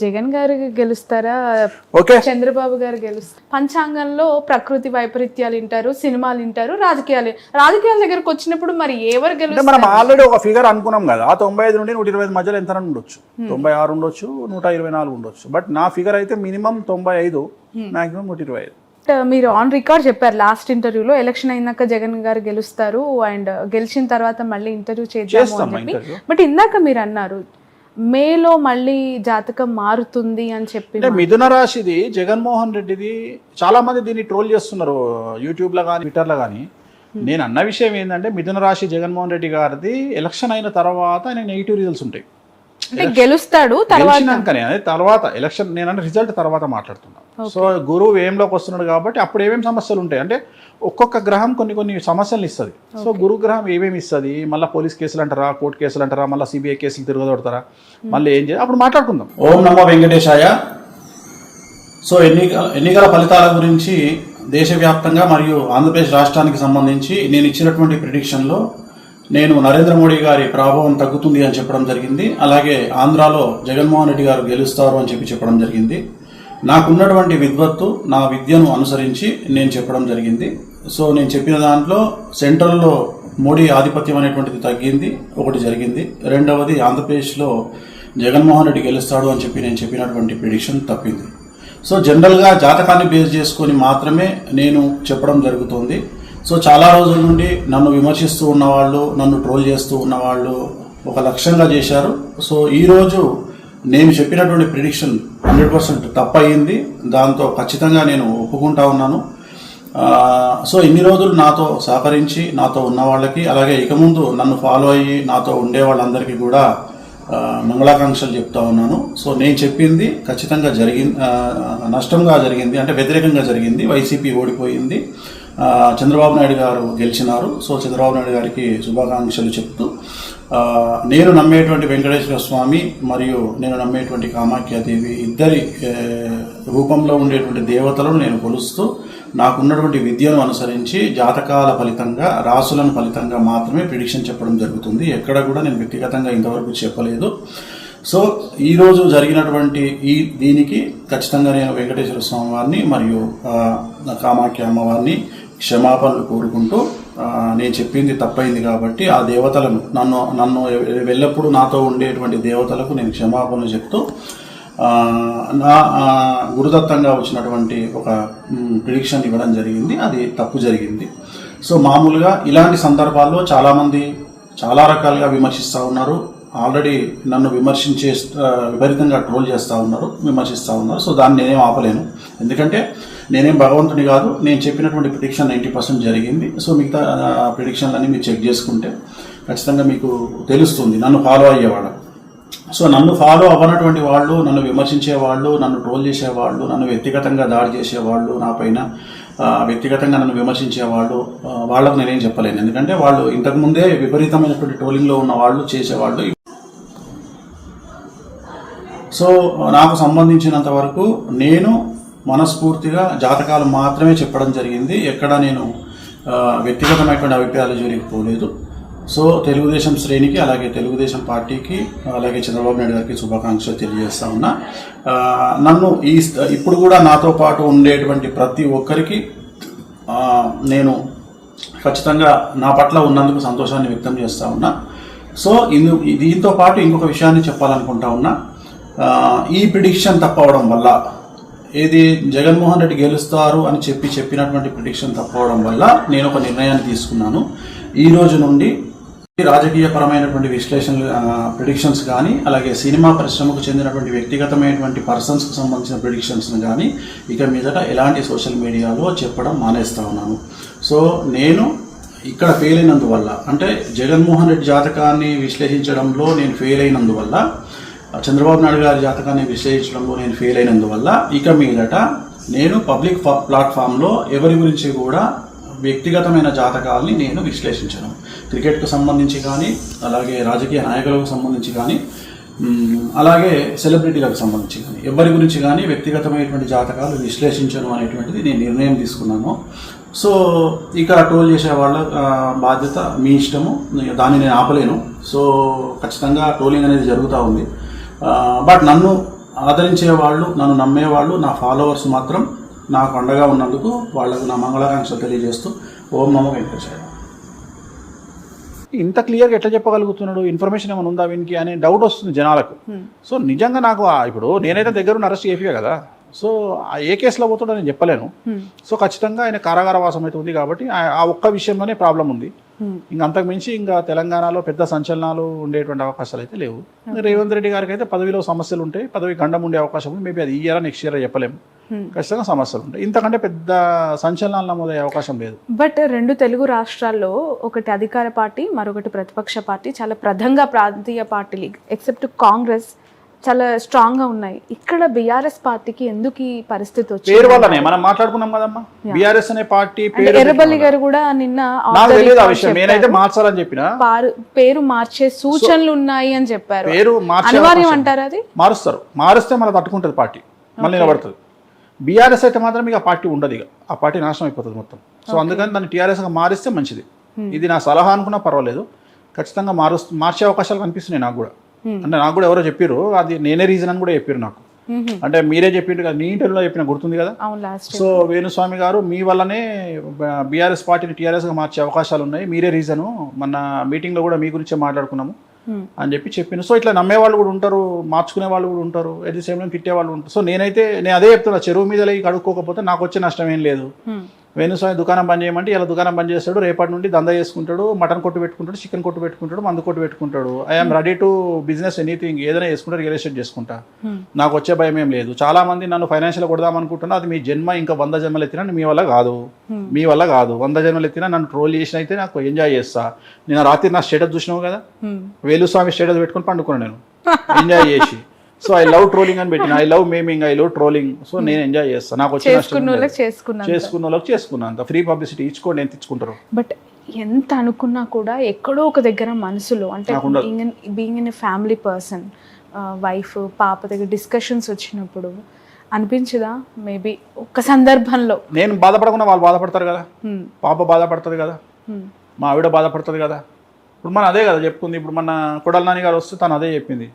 జగన్ గారు గెలుస్తారా, చంద్రబాబు గారు గెలుస్తారు? పంచాంగంలో ప్రకృతి వైపరీత్యాలు వింటారు, సినిమాలు వింటారు, రాజకీయాల దగ్గరకు వచ్చినప్పుడు మరి ఎవరు గెలుస్తారు? మనం ఆల్రెడీ ఒక ఫిగర్ అనుకున్నాం కదా, 95 నుండి 125 మధ్యలో ఎంత ఉండొచ్చు, 96 ఉండొచ్చు, 124 ఉండొచ్చు. బట్ నా ఫిగర్ అయితే మినిమం 95, మాక్సిమం 125. మీరు ఆన్ రికార్డ్ చెప్పారు లాస్ట్ ఇంటర్వ్యూలో, ఎలక్షన్ అయినాక జగన్ గారు గెలుస్తారు అండ్ గెలిచిన తర్వాత మళ్ళీ ఇంటర్వ్యూ చేద్దాము అని చెప్పి. బట్ ఇందాక మీరు అన్నారు మేలో మళ్ళీ జాతకం మారుతుంది అని చెప్పి. మిథున రాశిది జగన్మోహన్ రెడ్డిది చాలా మంది దీన్ని ట్రోల్ చేస్తున్నారు యూట్యూబ్ లో కానీ ట్విట్టర్ లో కానీ. నేను అన్న విషయం ఏంటంటే మిథున రాశి జగన్మోహన్ రెడ్డి గారిది ఎలక్షన్ అయిన తర్వాత ఆయన నెగిటివ్ రిజల్ట్స్ ఉంటాయి. గెలుస్తాడు తర్వాత ఎలక్షన్, నేనంటే రిజల్ట్ తర్వాత మాట్లాడుతున్నాను. సో గురువు ఏంలోకి వస్తున్నాడు కాబట్టి అప్పుడు ఏమేమి సమస్యలు ఉంటాయి అంటే ఒక్కొక్క గ్రహం కొన్ని సమస్యలు ఇస్తుంది. సో గురు గ్రహం ఏమేమి ఇస్తుంది, మళ్ళీ పోలీస్ కేసులు అంటారా, కోర్టు కేసులు అంటారా, మళ్ళీ సిబిఐ కేసులు తిరగదొడతారా, మళ్ళీ ఏం చేయాలి అప్పుడు మాట్లాడుకుందాం. ఓం నమో వెంకటేశాయ. సో ఎన్నికల ఫలితాల గురించి దేశవ్యాప్తంగా మరియు ఆంధ్రప్రదేశ్ రాష్ట్రానికి సంబంధించి నేను ఇచ్చినటువంటి ప్రిడిక్షన్లో నేను నరేంద్ర మోడీ గారి ప్రభావం తగ్గుతుంది అని చెప్పడం జరిగింది. అలాగే ఆంధ్రాలో జగన్మోహన్ రెడ్డి గారు గెలుస్తారు అని చెప్పడం జరిగింది. నాకున్నటువంటి విద్వత్తు, నా విద్యను అనుసరించి నేను చెప్పడం జరిగింది. సో నేను చెప్పిన దాంట్లో సెంట్రల్లో మోడీ ఆధిపత్యం అనేటువంటిది తగ్గింది, ఒకటి జరిగింది. రెండవది ఆంధ్రప్రదేశ్లో జగన్మోహన్ రెడ్డి గెలుస్తాడు అని నేను చెప్పినటువంటి ప్రిడిక్షన్ తప్పింది. సో జనరల్గా జాతకాన్ని బేస్ చేసుకొని మాత్రమే నేను చెప్పడం జరుగుతుంది. సో చాలా రోజుల నుండి నన్ను విమర్శిస్తూ ఉన్నవాళ్ళు, నన్ను ట్రోల్ చేస్తూ ఉన్నవాళ్ళు ఒక లక్ష్యంగా చేశారు. సో ఈరోజు నేను చెప్పినటువంటి ప్రిడిక్షన్ 100% తప్పయింది. దాంతో ఖచ్చితంగా నేను ఒప్పుకుంటా ఉన్నాను. సో ఇన్ని రోజులు నాతో సహకరించి నాతో ఉన్న వాళ్ళకి, అలాగే ఇక ముందు నన్ను ఫాలో అయ్యి నాతో ఉండే వాళ్ళందరికీ కూడా మంగళాకాంక్షలు చెప్తా ఉన్నాను. సో నేను చెప్పింది ఖచ్చితంగా నష్టంగా జరిగింది, అంటే వ్యతిరేకంగా జరిగింది. వైసీపీ ఓడిపోయింది, చంద్రబాబు నాయుడు గారు గెలిచినారు. సో చంద్రబాబు నాయుడు గారికి శుభాకాంక్షలు చెప్తూ నేను నమ్మేటువంటి వెంకటేశ్వర స్వామి మరియు నేను నమ్మేటువంటి కామాఖ్యాదేవి ఇద్దరి రూపంలో ఉండేటువంటి దేవతలను నేను కొలుస్తూ నాకున్నటువంటి విద్యను అనుసరించి జాతకాల ఫలితంగా, రాసులను ఫలితంగా మాత్రమే ప్రిడిక్షన్ చెప్పడం జరుగుతుంది. ఎక్కడ కూడా నేను వ్యక్తిగతంగా ఇంతవరకు చెప్పలేదు. సో ఈరోజు జరిగినటువంటి దీనికి ఖచ్చితంగా నేను వెంకటేశ్వర స్వామి వారిని మరియు కామాఖ్య అమ్మవారిని క్షమాపణలు కోరుకుంటూ నేను చెప్పింది తప్పైంది కాబట్టి ఆ దేవతలను నన్ను ఎల్లప్పుడూ నాతో ఉండేటువంటి దేవతలకు నేను క్షమాపణలు చెప్తూ నా గురుదత్తంగా వచ్చినటువంటి ఒక ప్రిడిక్షన్ ఇవ్వడం జరిగింది. అది తప్పు జరిగింది. సో మామూలుగా ఇలాంటి సందర్భాల్లో చాలామంది చాలా రకాలుగా విమర్శిస్తూ ఉన్నారు. ఆల్రెడీ నన్ను విపరీతంగా ట్రోల్ చేస్తూ ఉన్నారు, విమర్శిస్తూ ఉన్నారు. సో దాన్ని నేనేం ఆపలేను, ఎందుకంటే నేనేం భగవంతుని కాదు. నేను చెప్పినటువంటి ప్రిడిక్షన్ 90% జరిగింది. సో మిగతా ప్రిడిక్షన్లన్నీ మీరు చెక్ చేసుకుంటే ఖచ్చితంగా మీకు తెలుస్తుంది నన్ను ఫాలో అయ్యేవాళ్ళు. సో నన్ను ఫాలో అవ్వనటువంటి వాళ్ళు, నన్ను విమర్శించేవాళ్ళు, నన్ను ట్రోల్ చేసేవాళ్ళు, నన్ను వ్యక్తిగతంగా దాడి చేసేవాళ్ళు, నా పైన వ్యక్తిగతంగా నన్ను విమర్శించేవాళ్ళు, వాళ్ళకు నేనేం చెప్పలేను. ఎందుకంటే వాళ్ళు ఇంతకుముందే విపరీతమైనటువంటి ట్రోలింగ్లో ఉన్న వాళ్ళు, చేసేవాళ్ళు. సో నాకు సంబంధించినంత వరకు నేను మనస్ఫూర్తిగా జాతకాలు మాత్రమే చెప్పడం జరిగింది. ఎక్కడ నేను వ్యక్తిగతమైనటువంటి అభిప్రాయాలు జోలికి పోలేదు. సో తెలుగుదేశం శ్రేణికి, అలాగే తెలుగుదేశం పార్టీకి, అలాగే చంద్రబాబు నాయుడు గారికి శుభాకాంక్షలు తెలియజేస్తా ఉన్నా. నన్ను ఇప్పుడు కూడా నాతో పాటు ఉండేటువంటి ప్రతి ఒక్కరికి నేను ఖచ్చితంగా నా పట్ల ఉన్నందుకు సంతోషాన్ని వ్యక్తం చేస్తా ఉన్నా. సో దీంతో పాటు ఇంకొక విషయాన్ని చెప్పాలనుకుంటా ఉన్నా. ఈ ప్రిడిక్షన్ తప్పవడం వల్ల, ఏది జగన్మోహన్ రెడ్డి గెలుస్తారు అని చెప్పినటువంటి ప్రిడిక్షన్ తప్పవడం వల్ల నేను ఒక నిర్ణయాన్ని తీసుకున్నాను. ఈ రోజు నుండి రాజకీయపరమైనటువంటి ప్రిడిక్షన్స్ కానీ, అలాగే సినిమా పరిశ్రమకు చెందినటువంటి వ్యక్తిగతమైనటువంటి పర్సన్స్కి సంబంధించిన ప్రిడిక్షన్స్ని కానీ ఇక మీదట ఎలాంటి సోషల్ మీడియాలో చెప్పడం మానేస్తా ఉన్నాను. సో నేను ఇక్కడ ఫెయిల్ అయినందువల్ల, అంటే జగన్మోహన్ రెడ్డి జాతకాన్ని విశ్లేషించడంలో నేను ఫెయిల్ అయినందువల్ల, చంద్రబాబు నాయుడు గారి జాతకాన్ని విశ్లేషించడంలో నేను ఫెయిల్ అయినందువల్ల ఇక మీదట నేను పబ్లిక్ ప్లాట్ఫామ్లో ఎవరి గురించి కూడా వ్యక్తిగతమైన జాతకాలని నేను విశ్లేషించను. క్రికెట్కు సంబంధించి కానీ, అలాగే రాజకీయ నాయకులకు సంబంధించి కానీ, అలాగే సెలబ్రిటీలకు సంబంధించి కానీ ఎవరి గురించి కానీ వ్యక్తిగతమైనటువంటి జాతకాలు విశ్లేషించను అనేటువంటిది నేను నిర్ణయం తీసుకున్నాను. సో ఇక ట్రోల్ చేసే వాళ్ళ బాధ్యత మీ ఇష్టము, దాన్ని నేను ఆపలేను. సో ఖచ్చితంగా ట్రోలింగ్ అనేది జరుగుతూ ఉంది. బట్ నన్ను ఆదరించే వాళ్ళు, నన్ను నమ్మేవాళ్ళు, నా ఫాలోవర్స్ మాత్రం నాకు అండగా ఉన్నందుకు వాళ్ళకు నా మంగళాకాంక్షలు తెలియజేస్తూ ఓం నమో వెంకటేశాయ. ఇంత క్లియర్గా ఎట్లా చెప్పగలుగుతున్నాడు, ఇన్ఫర్మేషన్ ఏమైనా ఉందా వీనికి అనే డౌట్ వస్తుంది జనాలకు. సో నిజంగా నాకు ఇప్పుడు నేనైతే దగ్గరున్న అరెస్ట్ చేపియా కదా, సో ఏ కేసులో పోతుండో నేను చెప్పలేను. సో ఖచ్చితంగా ఆయన కారాగార వాసం అయితే ఉంది కాబట్టి ఆ ఒక్క విషయంలోనే ప్రాబ్లం ఉంది. ఇంకా అంతకు మించి ఇంకా తెలంగాణలో పెద్ద సంచలనాలు ఉండేటువంటి అవకాశాలు అయితే లేవు. రేవంత్ రెడ్డి గారికి అయితే పదవిలో సమస్యలు ఉంటాయి, పదవి గండం ఉండే అవకాశం ఉంది. మేబీ అది ఈ ఇయర్ నెక్స్ట్ ఇయర్ చెప్పలేము, ఖచ్చితంగా సమస్యలు ఉంటాయి. ఇంతకంటే పెద్ద సంచలనాలు నమోదయ్యే అవకాశం లేదు. బట్ 2 తెలుగు రాష్ట్రాల్లో ఒకటి అధికార పార్టీ, మరొకటి ప్రతిపక్ష పార్టీ, చాలా ప్రధానంగా ప్రాంతీయ పార్టీలు ఎక్సెప్ట్ కాంగ్రెస్ చాలా స్ట్రాంగ్ గా ఉన్నాయి. ఇక్కడ బీఆర్ఎస్ పార్టీకి ఎందుకు ఈ పరిస్థితి వచ్చింది? పేరు వల్లనే మనం మాట్లాడుకున్నాం కదమ్మా, బీఆర్ఎస్ అనే పార్టీ పేరు. ఎర్రబల్లి గారు కూడా నిన్న నాకు తెలియదు ఆ విషయం, నేనైతే మార్చాలని చెప్పిన, పేరు మార్చే సూచనలు ఉన్నాయి అని చెప్పారు. పేరు అనివార్యం అంటారు, అది మారుస్తారు, మారుస్తే మళ్ళీ తట్టుకుంటుంది పార్టీ, మళ్ళీ నిలబడుతుంది. బీఆర్ఎస్ అయితే మాత్రం ఇక పార్టీ ఉండదు, ఇక ఆ పార్టీ నాశనం అయిపోతుంది మొత్తం. సో అందుకని దాన్ని టీఆర్ఎస్గా మారిస్తే మంచిది. ఇది నా సలహా అనుకున్నా పర్వాలేదు, ఖచ్చితంగా మార్చే అవకాశాలు కనిపిస్తున్నాయి నాకు కూడా. అంటే నాకు కూడా ఎవరో చెప్పారు, అది నేనే రీజన్ అని కూడా చెప్పారు నాకు. అంటే మీరే చెప్పిండు కదా, నీ ఇంటర్వ్యూలో చెప్పిన గుర్తుంది కదా. సో వేణుస్వామి గారు మీ వల్లనే బీఆర్ఎస్ పార్టీని టీఆర్ఎస్గా మార్చే అవకాశాలు ఉన్నాయి, మీరే రీజను, మన మీటింగ్లో కూడా మీ గురించే మాట్లాడుకున్నాము అని చెప్పిండు. సో ఇట్లా నమ్మే వాళ్ళు కూడా ఉంటారు, మార్చుకునే వాళ్ళు కూడా ఉంటారు, ఎట్ ది సేమ్ టైం తిట్టే వాళ్ళు ఉంటారు. సో నేను అదే చెప్తున్నా, చెరువు మీద కడుక్కోకపోతే నాకు వచ్చే నష్టం ఏం లేదు. వేణుస్వామి దుకాణం బంద్ చేయమంటే ఇలా దుకాణం బంద్ చేస్తాడు, రేపటి నుండి దందా చేసుకుంటాడు, మటన్ కొట్టు పెట్టుకుంటాడు, చికెన్ కొట్టు పెట్టుకుంటాడు, మందు కొట్టు పెట్టుకుంటాడు. I'm ready to business anything, ఏదైనా చేసుకుంటా, రియల్ ఎస్టేట్ చేసుకుంటా, నాకు వచ్చే భయం ఏం లేదు. చాలా మంది నన్ను ఫైనాన్షియల్ కొడదాం అనుకుంటున్నా, అది మీ జన్మ ఇంకా 100 జన్మలు ఎత్తినా మీ వల్ల కాదు, 100 జన్మలు ఎత్తినా నన్ను ట్రోల్ చేసిన అయితే నాకు ఎంజాయ్ చేస్తా. నేను రాత్రి నా స్టేటస్ చూసినావు కదా, వేణుస్వామి స్టేటస్ పెట్టుకుని పండుకున్నాను నేను ఎంజాయ్ చేసి. సో ఐ లవ్ ట్రోలింగ్ అని పెట్టిన, I love meming, I love trolling. So నేను ఎంజాయ్ చేస్తాను, నాకు వచ్చే చేసుకున్న వాళ్ళకి చేసుకున్నంత ఫ్రీ పబ్లిసిటీ ఇచ్చుకోండి, ఎంత ఇచ్చుకుంటారు. బట్ ఎంత అనుకున్నా కూడా ఎక్కడో ఒక దగ్గర మనసులో, అంటే being in family person, wife పాప దగ్గర డిస్కషన్స్ వచ్చినప్పుడు అనిపించదా మేబీ ఒక్క సందర్భంలో? నేను బాధపడకుండా వాళ్ళు బాధపడతారు కదా, పాప బాధపడుతుంది కదా, మా ఆవిడ బాధపడుతుంది కదా. ఇప్పుడు మన అదే కదా చెప్పుకుంది. ఇప్పుడు మన కొడాలి నాని గారు వస్తే తను అదే చెప్పింది,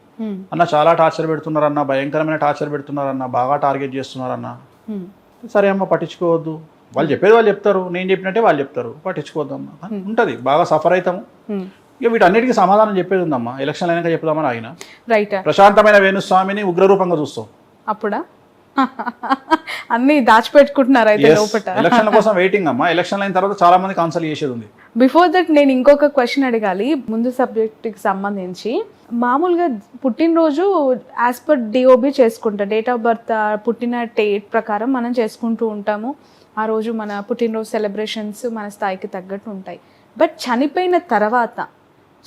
అన్న చాలా టార్చర్ పెడుతున్నారన్న, భయంకరమైన టార్చర్ పెడుతున్నారన్న, బాగా టార్గెట్ చేస్తున్నారన్న. సరే అమ్మ పట్టించుకోవద్దు, వాళ్ళు చెప్పేది వాళ్ళు చెప్తారు, నేను చెప్పినట్టే వాళ్ళు చెప్తారు, పట్టించుకోవద్దమ్మా ఉంటుంది, బాగా సఫర్ అవుతాము. ఇక వీటన్నిటికీ సమాధానం చెప్పేది ఉందమ్మా, ఎలక్షన్ అయినాక చెప్దామని ఆయన. రైట్, ప్రశాంతమైన వేణుస్వామిని ఉగ్రరూపంగా చూస్తాం అప్పుడా అన్ని దాచిపెట్టుకుంటున్నారు అయితే లోపల. ఎలక్షన్ కోసం వెయిటింగ్ అమ్మా, ఎలక్షన్ అయిన తర్వాత చాలా మంది కాన్సల్ చేసేది ఉంది. బిఫోర్ దట్ నేను ఇంకొక క్వశ్చన్ అడగాలి ముందు సబ్జెక్ట్కి సంబంధించి. మామూలుగా పుట్టినరోజు యాజ్ పర్ డిఓబి చేసుకుంటాం, డేట్ ఆఫ్ బర్త్ పుట్టిన డేట్ ప్రకారం మనం చేసుకుంటూ ఉంటాము. ఆ రోజు మన పుట్టినరోజు సెలబ్రేషన్స్ మన స్థాయికి తగ్గట్టు ఉంటాయి. బట్ చనిపోయిన తర్వాత,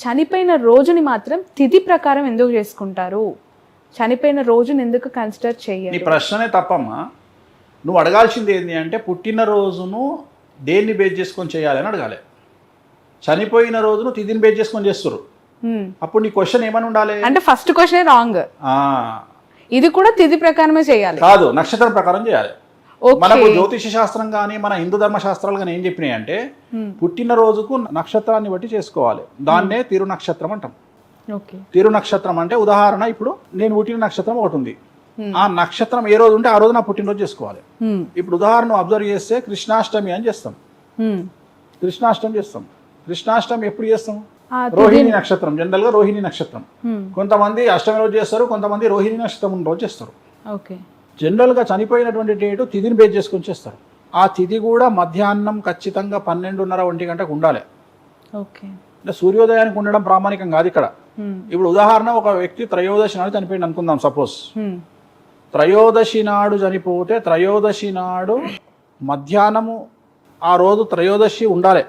చనిపోయిన రోజుని మాత్రం తిథి ప్రకారం ఎందుకు చేసుకుంటారు? చనిపోయిన రోజుని ఎందుకు కన్సిడర్ చేయాలి? నీ ప్రశ్ననే తప్పమ్మా. నువ్వు అడగాల్సింది ఏంటి అంటే పుట్టినరోజును దేన్ని బేస్ చేసుకొని చేయాలి అని అడగాలి. చనిపోయిన రోజును తిథిని బేస్ చేసుకొని చేస్తారు. అప్పుడు నీ క్వశ్చన్ ఏమని ఉండాలి అంటే ఫస్ట్ క్వశ్చన్ రాంగ్. ఇది కూడా తిథి ప్రకారమే చేయాలి కాదు, నక్షత్రం ప్రకారం చేయాలి. మనకు జ్యోతిష శాస్త్రం కానీ మన హిందూ ధర్మ శాస్త్రాలు కానీ ఏం చెప్పినాయి అంటే పుట్టినరోజుకు నక్షత్రాన్ని బట్టి చేసుకోవాలి. దాన్నే తిరు నక్షత్రం అంటాం. తిరు నక్షత్రం అంటే ఉదాహరణ, ఇప్పుడు నేను పుట్టిన నక్షత్రం ఒకటి ఉంది, ఆ నక్షత్రం ఏ రోజు ఉంటే ఆ రోజు నా పుట్టినరోజు చేసుకోవాలి. ఇప్పుడు ఉదాహరణ అబ్జర్వ్ చేస్తే కృష్ణాష్టమి అని చేస్తాం, కృష్ణాష్టమి చేస్తాం. కృష్ణాష్టమి ఎప్పుడు చేస్తాం? రోహిణి నక్షత్రం, జనరల్ గా రోహిణి నక్షత్రం. కొంతమంది అష్టమి రోజు చేస్తారు, కొంతమంది రోహిణి నక్షత్రం రోజు చేస్తారు. జనరల్ గా చనిపోయినటువంటి డేటు తిథిని బేస్ చేసుకొని చేస్తారు. ఆ తిథి కూడా మధ్యాహ్నం ఖచ్చితంగా 12:30-1 గంటకు ఉండాలి. అంటే సూర్యోదయానికి ఉండడం ప్రామాణికం కాదు ఇక్కడ. ఇప్పుడు ఉదాహరణ, ఒక వ్యక్తి త్రయోదశి నాడు చనిపోయింది అనుకుందాం. సపోజ్ త్రయోదశి నాడు చనిపోతే త్రయోదశి నాడు మధ్యాహ్నము ఆ రోజు త్రయోదశి ఉండాలి,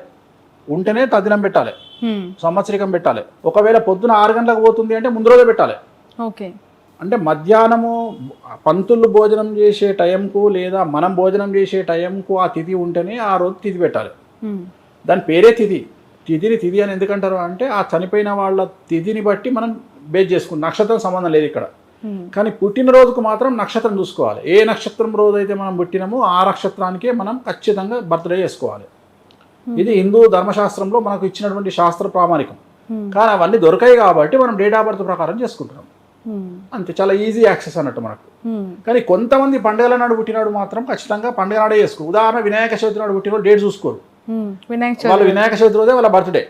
ఉంటేనే తదినం పెట్టాలి, సంవత్సరికం పెట్టాలి. ఒకవేళ పొద్దున 6 గంటలకు పోతుంది అంటే ముందు రోజే పెట్టాలి. అంటే మధ్యాహ్నము పంతులు భోజనం చేసే టైంకు లేదా మనం భోజనం చేసే టైంకు ఆ తిథి ఉంటేనే ఆ రోజు తిథి పెట్టాలి. దాని పేరే తిథి. తిథి అని ఎందుకంటారు అంటే ఆ చనిపోయిన వాళ్ళ తిథిని బట్టి మనం బేస్ చేసుకుంటాం, నక్షత్రం సంబంధం లేదు ఇక్కడ. కానీ పుట్టినరోజుకు మాత్రం నక్షత్రం చూసుకోవాలి. ఏ నక్షత్రం రోజు అయితే మనం పుట్టినామో ఆ నక్షత్రానికే మనం ఖచ్చితంగా బర్త్డే చేసుకోవాలి. ఇది హిందూ ధర్మశాస్త్రంలో మనకు ఇచ్చినటువంటి శాస్త్ర ప్రామాణికం. కానీ అవన్నీ దొరకాయి కాబట్టి మనం డేట్ ఆఫ్ బర్త్ ప్రకారం చేసుకుంటున్నాం. అంతే, చాలా ఈజీ యాక్సెస్ అన్నట్టు మనకు. కానీ కొంతమంది పండుగల నాడు పుట్టినాడు మాత్రం ఖచ్చితంగా పండుగ నాడే చేసుకో. ఉదాహరణ వినాయక చవితి నాడు పుట్టిన డేట్ చూసుకోరు, వాళ్ళు వినాయక చవితి రోజే వాళ్ళ బర్త్డే.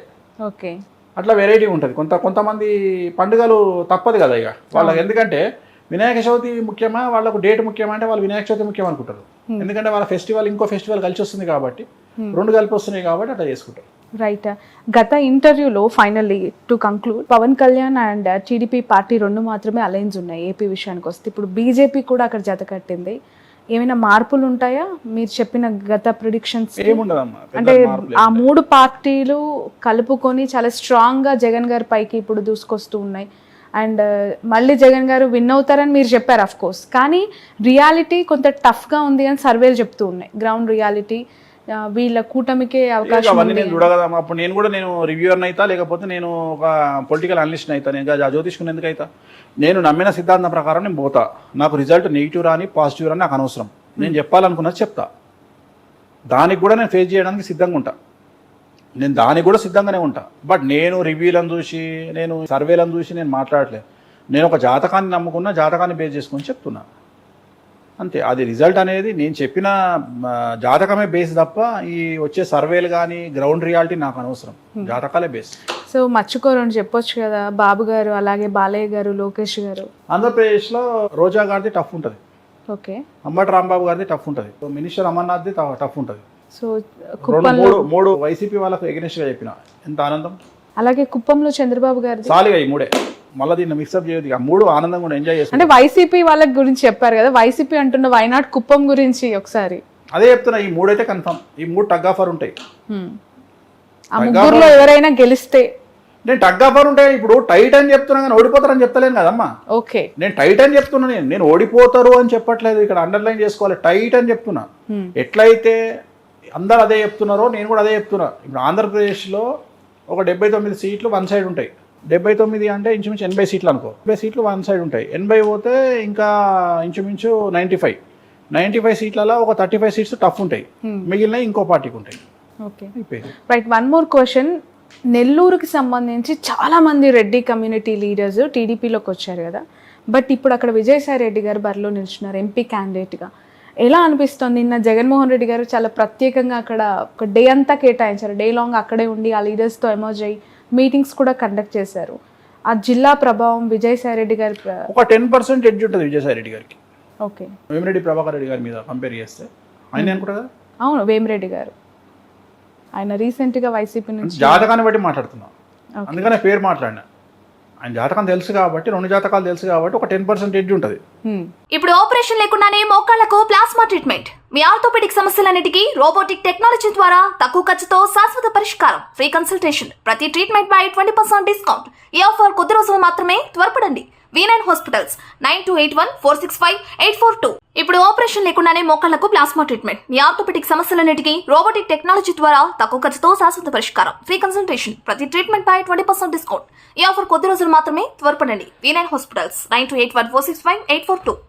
ఓకే, అట్లా వెరైటీ ఉంటుంది. కొంతమంది పండుగలు తప్పదు కదా ఇక వాళ్ళకి. ఎందుకంటే వినాయక చవితి ముఖ్యమా, వాళ్ళకు డేట్ ముఖ్యమా అంటే వాళ్ళు వినాయక చవితి ముఖ్యం అనుకుంటారు. ఎందుకంటే వాళ్ళ ఫెస్టివల్ ఇంకో ఫెస్టివల్ కలిసి వస్తుంది కాబట్టి, రెండు కలిపి వస్తున్నాయి కాబట్టి అట్లా చేసుకుంటారు. రైట్. గత ఇంటర్వ్యూలో finally to conclude, Pawan Kalyan and TDP party రెండు మాత్రమే అలయన్స్ ఉన్నాయి ఏపీ విషయానికి వస్తే. ఇప్పుడు బీజేపీ కూడా అక్కడ జత కట్టింది. ఏమైనా మార్పులు ఉంటాయా మీరు చెప్పిన గత ప్రిడిక్షన్స్? అంటే ఆ మూడు పార్టీలు కలుపుకొని చాలా స్ట్రాంగ్ గా జగన్ గారి పైకి ఇప్పుడు దూసుకొస్తూ ఉన్నాయి. అండ్ మళ్ళీ జగన్ గారు విన్ అవుతారని మీరు చెప్పారు అఫ్ కోర్స్, కానీ రియాలిటీ కొంత టఫ్గా ఉంది అని సర్వేలు చెప్తూ ఉన్నాయి. గ్రౌండ్ రియాలిటీ వీళ్ళ కూటమికే అవకాశం. అవన్నీ నేను చూడగదా, అప్పుడు నేను రివ్యూవర్ని అవుతా, లేకపోతే నేను ఒక పొలిటికల్ అనలిస్ట్ అవుతా, నేను జ్యోతిష్కుని ఎందుకు అవుతా? నేను నమ్మిన సిద్ధాంతం ప్రకారం నేను పోతా. నాకు రిజల్ట్ నెగిటివ్ రాని పాజిటివ్ రాని నాకు అనవసరం. నేను చెప్పాలనుకున్నది చెప్తా. దానికి కూడా నేను ఫేస్ చేయడానికి సిద్ధంగా ఉంటా. నేను దానికి కూడా సిద్ధంగానే ఉంటా. బట్ నేను రివ్యూలను చూసి, నేను సర్వేలను చూసి నేను మాట్లాడలేదు. నేను ఒక జాతకాన్ని నమ్ముకున్న, జాతకాన్ని బేస్ చేసుకొని చెప్తున్నా అంతే. అది రిజల్ట్ అనేది నేను చెప్పిన జాతకమే బేస్ తప్ప ఈ వచ్చే సర్వేలు కానీ గ్రౌండ్ రియాలిటీ నాకు అనవసరం. జాతకాలే బేస్. సో మర్చిపోరని చెప్పొచ్చు కదా బాబు గారు, అలాగే బాలయ్య గారు, లోకేష్ గారు. ఆంధ్రప్రదేశ్లో రోజా గారిది టఫ్ ఉంటుంది, ఓకే, అంబటి రాంబాబు గారిది టఫ్ ఉంటుంది, మినిస్టర్ అమర్నాథ్ది టఫ్ ఉంటుంది. సో మూడు వైసీపీ వాళ్ళకు ఎగనెస్ట్గా చెప్పిన ఎంత ఆనందం. అలాగే కుప్పంలో చంద్రబాబు గారు సాలిగా ఈ మూడే, మళ్ళీ దీన్ని మిక్సప్ చేయదు. ఆ మూడు ఆనందంగా కూడా ఎంజాయ్ చేస్తాను. అంటే వైసీపీ వాళ్ళ గురించి చెప్పారు కదా, వైసీపీ అంటున్న వైనాట్ కుప్పం గురించి ఒకసారి అదే చెప్తున్నా. ఈ మూడైతే కన్ఫర్మ్, ఈ మూడు టగ్ ఆఫర్ ఉంటాయి. ఆ ముగ్గురులో ఎవరైనా గెలిస్తే నేను టగ్ ఆఫర్ ఉంటాయి. ఇప్పుడు టైట్ అని చెప్తున్నా కానీ ఓడిపోతారని చెప్తలేను కదమ్మా. ఓకే, నేను టైట్ అని చెప్తున్నా, నేను ఓడిపోతారు అని చెప్పట్లేదు. ఇక్కడ అండర్లైన్ చేసుకోవాలి, టైట్ అని చెప్తున్నా. ఎట్లయితే అందరు అదే చెప్తున్నారో నేను కూడా అదే చెప్తున్నా. ఇప్పుడు ఆంధ్రప్రదేశ్లో ఒక 79 సీట్లు వన్ సైడ్ ఉంటాయి. 79 అంటే ఇంచుమించు 80 సీట్లు అనుకో. 80 సీట్లు వన్ సైడ్ ఉంటాయి. 80 పోతే ఇంకా ఇంచుమించు 95 సీట్లలో ఒక 35 సీట్స్ టఫ్ ఉంటాయి, మిగిలినవి ఇంకో పార్టీకి ఉంటాయి. Okay, right. One more question. నెల్లూరుకి సంబంధించి చాలా మంది రెడ్డి కమ్యూనిటీ లీడర్స్ టీడీపీలోకి వచ్చారు కదా, బట్ ఇప్పుడు అక్కడ విజయసాయి రెడ్డి గారు బరిలో నిల్చున్నారు ఎంపీ క్యాండిడేట్గా. ఎలా అనిపిస్తుంది? నిన్న జగన్మోహన్ రెడ్డి గారు చాలా ప్రత్యేకంగా అక్కడ ఒక డే అంతా కేటాయించారు. డే లాంగ్ అక్కడే ఉండి ఆ లీడర్స్తో ఎమర్జ్ అయ్యి మీటింగ్స్ కూడా కండక్ట్ చేశారు. ఆ జిల్లా ప్రభావం విజయసాయి రెడ్డి గారి ఒక 10% ఎడ్జ్ ఉంటుంది విజయసాయి రెడ్డి గారికి. ఓకే, వేమిరెడ్డి ప్రభాకర్ రెడ్డి గారి మీద కంపేర్ చేస్తే ఆయన అనుకుంటా కదా. అవును, వేమిరెడ్డి గారు ఆయన రీసెంట్గా వైసీపీ నుంచి జాతకాన్ని బట్టి మాట్లాడుతున్నా, అందుకనే పేరు మాట్లాడినా. ఆయన జాతకం తెలుసు కాబట్టి, రెండు జాతకాలు తెలుసు కాబట్టి ఒక 10% ఎడ్జ్ ఉంటుంది. ఇప్పుడు ఆపరేషన్ లేకుండానే మోకాళ్లకు ప్లాస్మా ట్రీట్మెంట్. మీ ఆర్థోపెడిక్ సమస్యలన్నిటికీ రోబోటిక్ టెక్నాలజీ ద్వారా తక్కువ ఖర్చుతో శాశ్వత పరిష్కారం. Free consultation. ప్రతి ట్రీట్మెంట్ పై 20% డిస్కౌంట్. ఈ ఆఫర్ కొద్ది రోజులు మాత్రమే. త్వరపడండి. V9 hospitals 9281465842. ఇప్పుడు ఆపరేషన్ లేకుండానే మోకాళ్లకు ప్లాస్మా ట్రీట్మెంట్. మీ ఆర్థోపెడిక్ సమస్యలన్నిటికీ రోబోటిక్ టెక్నాలజీ ద్వారా తక్కువ ఖర్చుతో శాశ్వత పరిష్కారం. Free consultation. ప్రతి ట్రీట్మెంట్ పై 20% డిస్కౌంట్. ఈ ఆఫర్ కొద్ది రోజులు మాత్రమే. త్వరపడండి. V9 hospitals 9281465842.